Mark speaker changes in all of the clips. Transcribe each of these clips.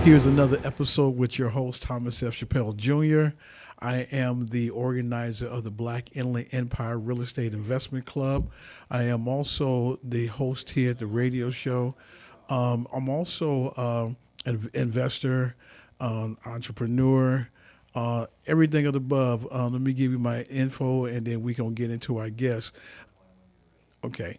Speaker 1: Here's another episode with your host, Thomas F. Chappell Jr. I am the organizer of the Black Inland Empire Real Estate Investment Club. I am also the host here at the radio show. I'm also an investor, entrepreneur, everything of the above. Let me give you my info and then we can get into our guests. Okay.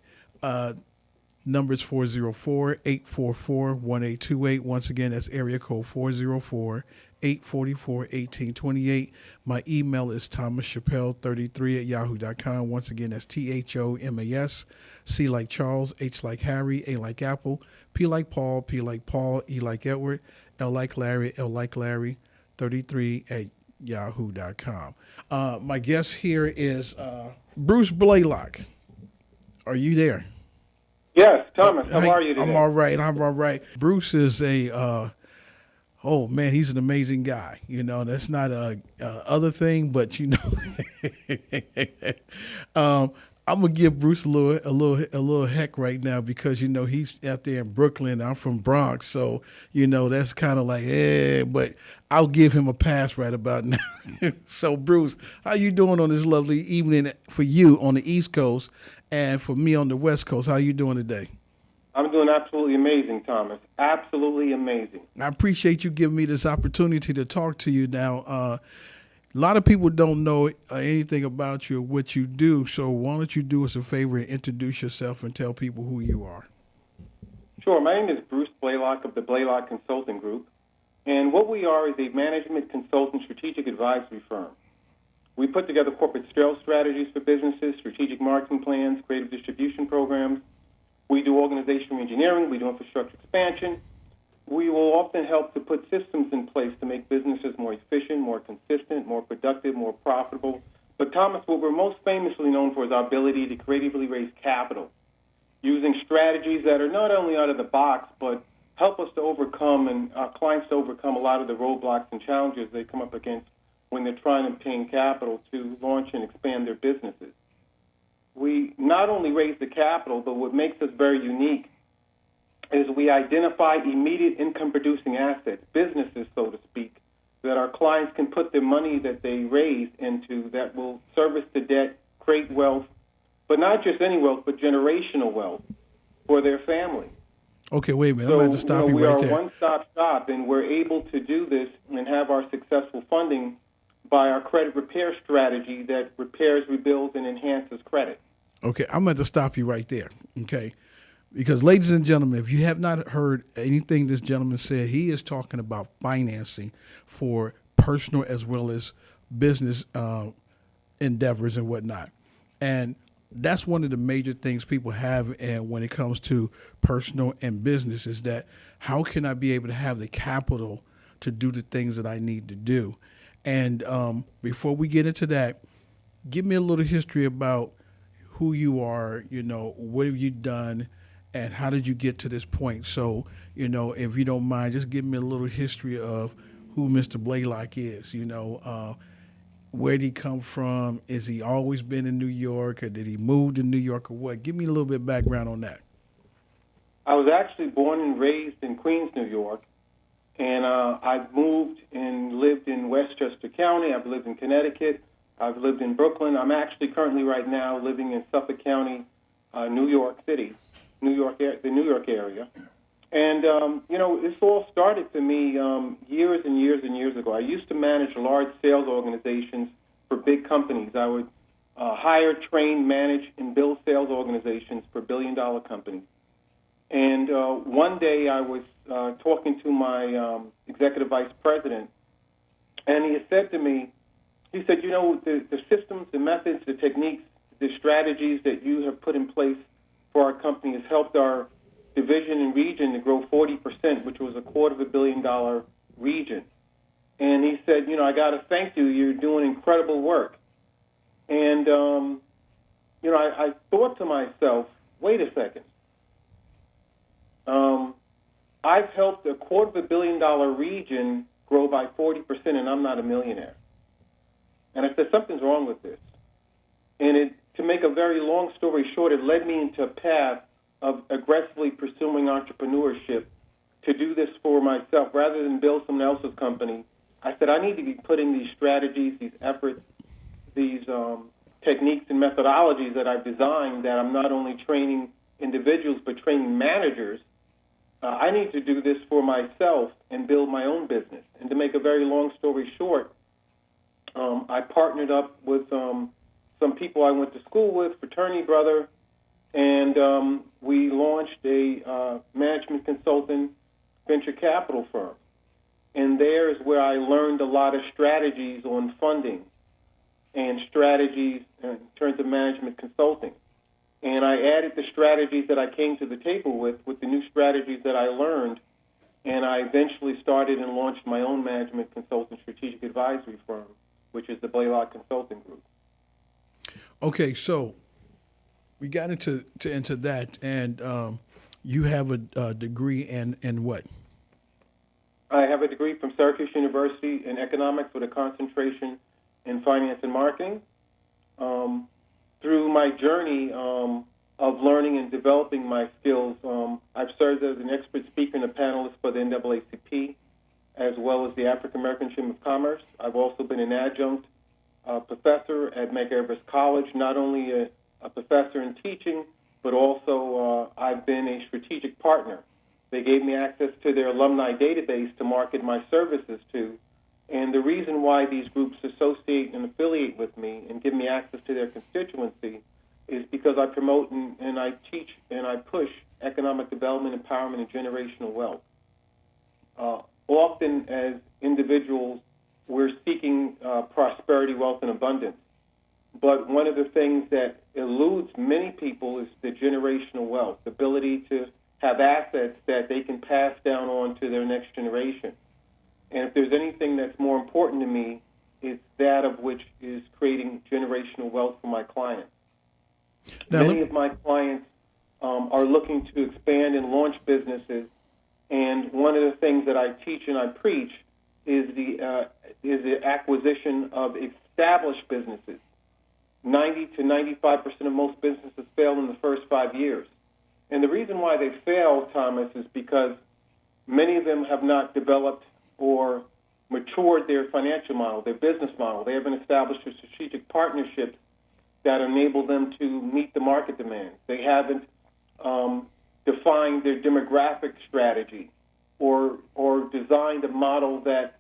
Speaker 1: Number is 404-844-1828. Once again, that's area code 404-844-1828. My email is thomaschappell33@yahoo.com. Once again, that's THOMAS, C like Charles, H like Harry, A like Apple, P like Paul, P like Paul, E like Edward, L like Larry, 33@yahoo.com. My guest here is Bruce Blaylock. Are you there?
Speaker 2: Yes, Thomas, how are you today?
Speaker 1: I'm all right. Bruce is oh man, he's an amazing guy. You know, that's not a other thing, but you know, I'm gonna give Bruce a little heck right now because you know he's out there in Brooklyn. I'm from Bronx, so you know that's kind of like but I'll give him a pass right about now. So Bruce, how you doing on this lovely evening for you on the East Coast, and for me on the West Coast? How you doing today?
Speaker 2: I'm doing absolutely amazing, Thomas. Absolutely amazing.
Speaker 1: I appreciate you giving me this opportunity to talk to you now. A lot of people don't know anything about you or what you do, so why don't you do us a favor and introduce yourself and tell people who you are?
Speaker 2: Sure. My name is Bruce Blaylock of the Blaylock Consulting Group, and what we are is a management consultant strategic advisory firm. We put together corporate sales strategies for businesses, strategic marketing plans, creative distribution programs. We do organizational engineering. We do infrastructure expansion. We will often help to put systems in place to make businesses more efficient, more consistent, more productive, more profitable. But Thomas, what we're most famously known for is our ability to creatively raise capital using strategies that are not only out of the box, but help us to overcome and our clients to overcome a lot of the roadblocks and challenges they come up against when they're trying to obtain capital to launch and expand their businesses. We not only raise the capital, but what makes us very unique is we identify immediate income-producing assets, businesses, so to speak, that our clients can put their money that they raise into that will service the debt, create wealth, but not just any wealth, but generational wealth for their family.
Speaker 1: Okay, wait a minute. I'm going to have to stop you right there.
Speaker 2: We are a one-stop shop, and we're able to do this and have our successful funding by our credit repair strategy that repairs, rebuilds, and enhances credit.
Speaker 1: Okay, I'm going to stop you right there, okay? Because, ladies and gentlemen, if you have not heard anything this gentleman said, he is talking about financing for personal as well as business endeavors and whatnot. And that's one of the major things people have, and when it comes to personal and business, is that how can I be able to have the capital to do the things that I need to do? And before we get into that, give me a little history about who you are, you know, what have you done, and how did you get to this point? So, you know, if you don't mind, just give me a little history of who Mr. Blaylock is. You know, where did he come from? Is he always been in New York, or did he move to New York, or what? Give me a little bit of background on that.
Speaker 2: I was actually born and raised in Queens, New York, and I've moved and lived in Westchester County. I've lived in Connecticut. I've lived in Brooklyn. I'm actually currently right now living in Suffolk County, New York City, the New York area. And, you know, this all started for me years and years and years ago. I used to manage large sales organizations for big companies. I would hire, train, manage, and build sales organizations for billion-dollar companies. And one day I was talking to my executive vice president, and he had said to me, he said, you know, the systems, the methods, the techniques, the strategies that you have put in place for our company has helped our division and region to grow 40%, which was a $250 million region. And he said, you know, I got to thank you. You're doing incredible work. And, you know, I thought to myself, wait a second. I've helped a $250 million region grow by 40%, and I'm not a millionaire. And I said, something's wrong with this. And to make a very long story short, it led me into a path of aggressively pursuing entrepreneurship to do this for myself rather than build someone else's company. I said I need to be putting these strategies, these efforts, these techniques and methodologies that I've designed, that I'm not only training individuals but training managers. I need to do this for myself and build my own business. And to make a very long story short, I partnered up with some people I went to school with, fraternity brother, and we launched a management consultant venture capital firm. And there is where I learned a lot of strategies on funding and strategies in terms of management consulting. And I added the strategies that I came to the table with the new strategies that I learned, and I eventually started and launched my own management consulting strategic advisory firm, which is the Blaylock Consulting Group.
Speaker 1: Okay, so we got into that, and you have a degree in what?
Speaker 2: I have a degree from Syracuse University in economics with a concentration in finance and marketing. Through my journey of learning and developing my skills, I've served as an expert speaker and a panelist for the NAACP, as well as the African American Chamber of Commerce. I've also been an adjunct professor at Medgar Evers College, not only a professor in teaching, but also I've been a strategic partner. They gave me access to their alumni database to market my services to. And the reason why these groups associate and affiliate with me and give me access to their constituency is because I promote and I teach and I push economic development, empowerment, and generational wealth. Often as individuals, we're seeking prosperity, wealth, and abundance. But one of the things that eludes many people is the generational wealth, the ability to have assets that they can pass down on to their next generation. And if there's anything that's more important to me, it's that of which is creating generational wealth for my clients. Now, many of my clients are looking to expand and launch businesses, and one of the things that I teach and I preach is the acquisition of established businesses. 90 to 95% of most businesses fail in the first 5 years. And the reason why they fail, Thomas, is because many of them have not developed or matured their financial model, their business model. They haven't established a strategic partnership that enable them to meet the market demands. They haven't defined their demographic strategy or designed a model that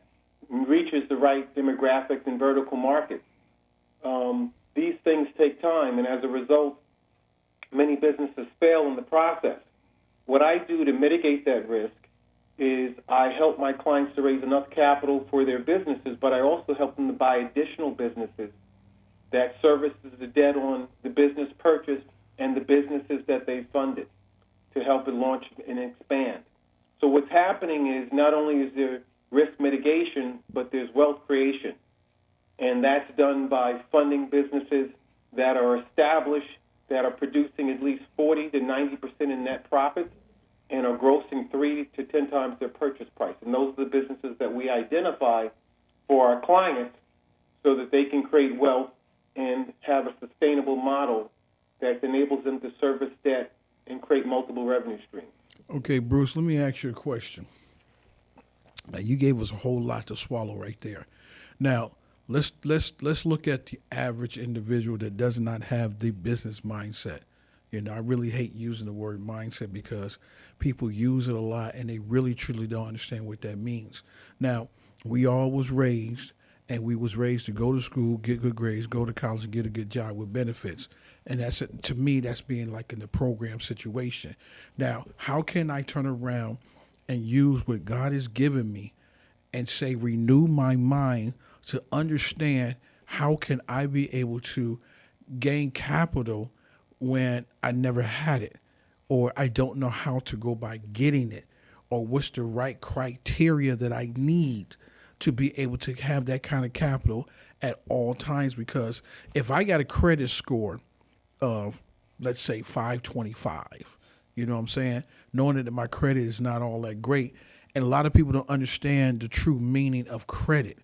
Speaker 2: reaches the right demographics and vertical markets. These things take time, and as a result, many businesses fail in the process. What I do to mitigate that risk is I help my clients to raise enough capital for their businesses, but I also help them to buy additional businesses that services the debt on the business purchased and the businesses that they funded to help it launch and expand. So what's happening is not only is there risk mitigation, but there's wealth creation. And that's done by funding businesses that are established, that are producing at least 40 to 90% in net profits, and are grossing 3 to 10 times their purchase price. And those are the businesses that we identify for our clients so that they can create wealth and have a sustainable model that enables them to service debt and create multiple revenue streams.
Speaker 1: Okay, Bruce, let me ask you a question. Now, you gave us a whole lot to swallow right there. Now, let's look at the average individual that does not have the business mindset. You know, I really hate using the word mindset because people use it a lot and they really truly don't understand what that means. Now, we all was raised, and we was raised to go to school, get good grades, go to college, and get a good job with benefits. And that's, to me, that's being like in the program situation. Now, how can I turn around and use what God has given me and say, renew my mind to understand how can I be able to gain capital when I never had it, or I don't know how to go by getting it, or what's the right criteria that I need to be able to have that kind of capital at all times? Because if I got a credit score of, let's say, 525, you know what I'm saying, knowing that my credit is not all that great, and a lot of people don't understand the true meaning of credit.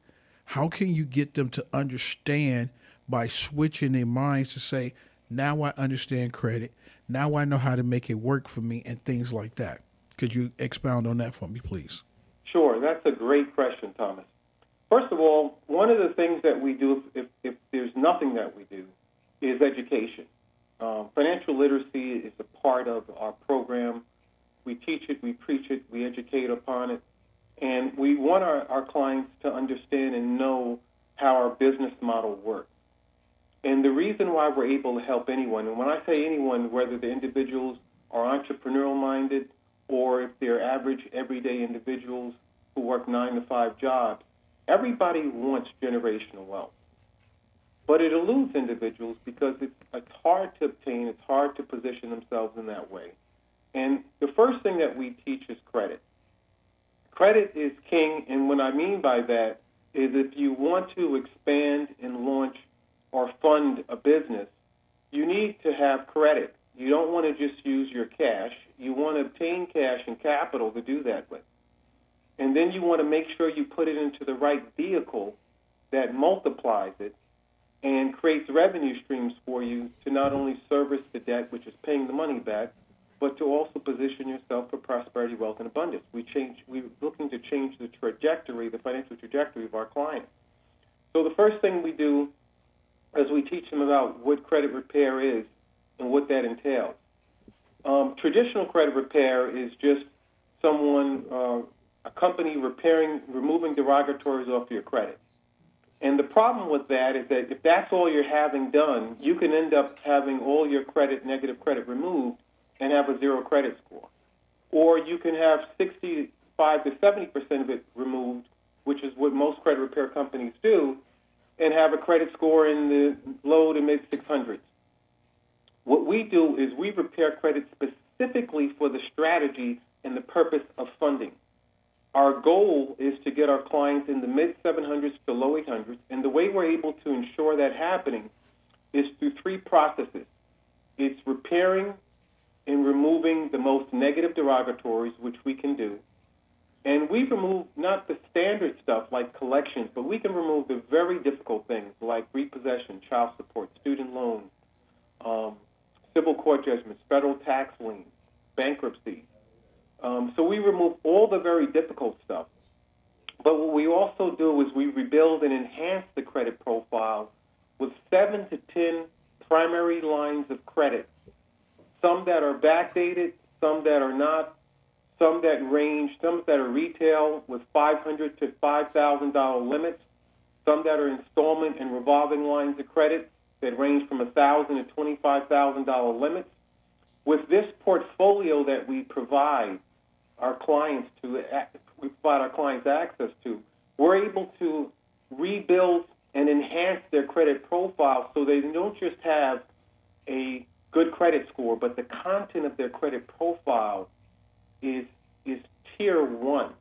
Speaker 1: How can you get them to understand by switching their minds to say, now I understand credit, now I know how to make it work for me, and things like that? Could you expound on that for me, please?
Speaker 2: Sure, that's a great question, Thomas. First of all, one of the things that we do, if there's nothing that we do, is education. Financial literacy is a part of our program. We teach it, we preach it, we educate upon it, and we want our clients to understand and know how our business model works. And the reason why we're able to help anyone, and when I say anyone, whether the individuals are entrepreneurial-minded or if they're average, everyday individuals who work 9-to-5 jobs, everybody wants generational wealth. But it eludes individuals because it's hard to obtain, it's hard to position themselves in that way. And the first thing that we teach is credit. Credit is king, and what I mean by that is if you want to expand and launch or fund a business, you need to have credit. You don't want to just use your cash. You want to obtain cash and capital to do that with. And then you want to make sure you put it into the right vehicle that multiplies it and creates revenue streams for you to not only service the debt, which is paying the money back, but to also position yourself for prosperity, wealth, and abundance. We're looking to change the trajectory, the financial trajectory of our clients. So the first thing we do is we teach them about what credit repair is and what that entails. Traditional credit repair is just a company removing derogatories off your credit. And the problem with that is that if that's all you're having done, you can end up having all your negative credit removed and have a zero credit score. Or you can have 65 to 70% of it removed, which is what most credit repair companies do, and have a credit score in the low to mid 600s. What we do is we repair credit specifically for the strategy and the purpose of funding. Our goal is to get our clients in the mid 700s to low 800s, and the way we're able to ensure that happening is through three processes. It's repairing and removing the most negative derogatories, which we can do. And we remove not the standard stuff like collections, but we can remove the very difficult things like repossession, child support, student loans, civil court judgments, federal tax liens, bankruptcy. So we remove all the very difficult stuff. But what we also do is we rebuild and enhance the credit profile with 7 to 10 primary lines of credit, some that are backdated, some that are not, some that are retail with $500 to $5,000 limits, some that are installment and revolving lines of credit that range from $1,000 to $25,000 limits. With this portfolio that we provide our clients access to, we're able to rebuild and enhance their credit profile so they don't just have a good credit score, but the content of their credit profile is tier 1.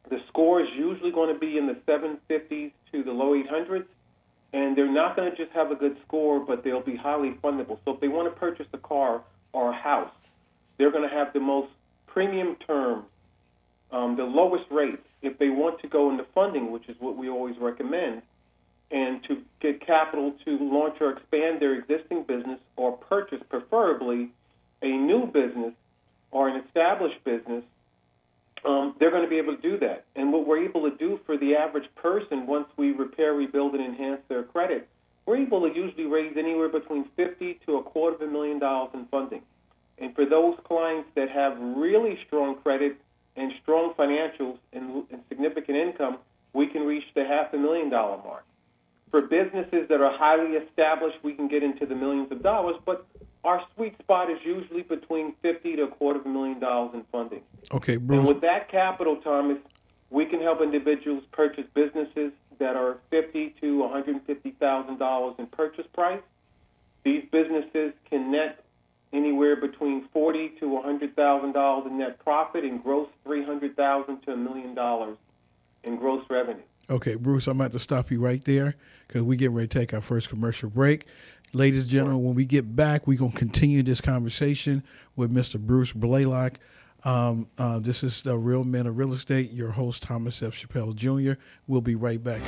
Speaker 2: The score is usually going to be in the 750s to the low 800s, and they're not going to just have a good score, but they'll be highly fundable. So if they want to purchase a car or a house, they're going to have the most premium terms, the lowest rates. If they want to go into funding, which is what we always recommend, and to get capital to launch or expand their existing business or purchase, preferably, a new business or an established business, they're going to be able to do that. And what we're able to do for the average person, once we repair, rebuild, and enhance their credit, we're able to usually raise anywhere between $50,000 to $250,000 in funding. And for those clients that have really strong credit and strong financials and significant income, we can reach the $500,000 mark. For businesses that are highly established, we can get into the millions of dollars, but our sweet spot is usually between $50,000 to $250,000 in funding.
Speaker 1: Okay, Bruce.
Speaker 2: And with that capital, Thomas, we can help individuals purchase businesses that are $50,000 to $150,000 in purchase price. These businesses can net anywhere between $40,000 to $100,000 in net profit and gross $300,000 to $1 million in gross revenue.
Speaker 1: Okay, Bruce, I'm about to stop you right there because we're getting ready to take our first commercial break. Ladies and gentlemen, when we get back, we're going to continue this conversation with Mr. Bruce Blaylock. This is the Real Men of Real Estate, your host, Thomas F. Chappell Jr. We'll be right back.